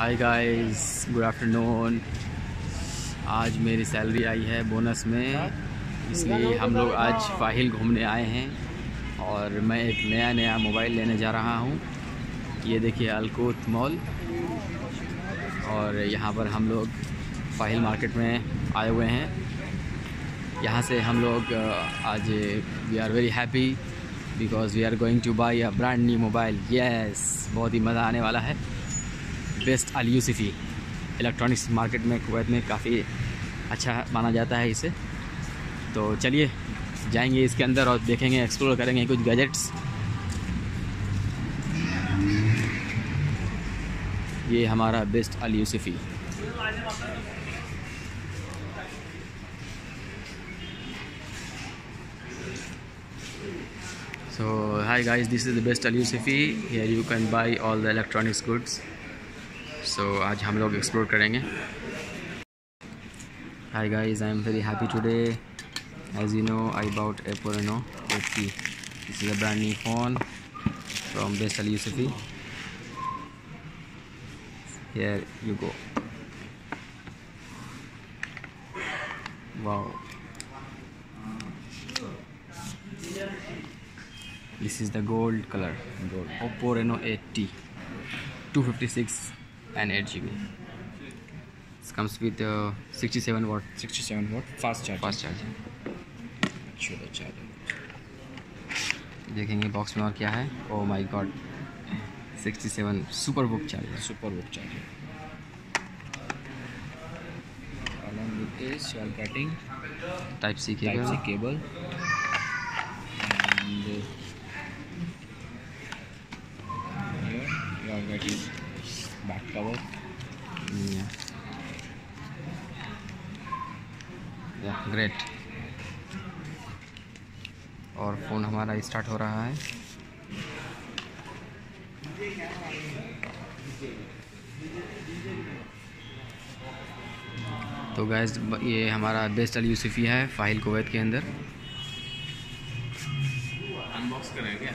Hi guys, good afternoon. आज मेरी salary आई है बोनस में, इसलिए हम लोग आज फाहिल घूमने आए हैं और मैं एक नया मोबाइल लेने जा रहा हूँ। ये देखिए अलकूत मॉल, और यहाँ पर हम लोग फाहिल मार्केट में आए हुए हैं। यहाँ से हम लोग आज we are very happy because we are going to buy a brand new mobile. Yes, बहुत ही मज़ा आने वाला है। Best Al Yousufi electronics market में कुवैत में काफ़ी अच्छा माना जाता है इसे। तो चलिए जाएंगे इसके अंदर और देखेंगे, एक्सप्लोर करेंगे कुछ गैजेट्स। ये हमारा best Al Yusufi. So hi guys, this is the best Al Yusufi. Here you can buy all the electronics goods. So आज हम लोग एक्सप्लोर करेंगे। Hi guys, I am very happy today. As you know, I bought Oppo Reno 8T. This is a brand new phone from best Al Yusufi. Here you go. Wow. This is the gold color. Gold. Oppo Reno 8T, 256 and 8GB. This comes with 67 watt. 67 watt fast charging. Fast charging. Sure, charging. देखेंगे box में और क्या है। Oh my God, 67 super book charger. Super book charging. Along with this, you are getting Type C cable. Type C cable. And here you are getting back cover. Yeah, great. और phone हमारा start हो रहा है। तो gas, ये हमारा best Al Yusufi है फाहिल Kuwait के अंदर। अनबॉक्स करेंगे।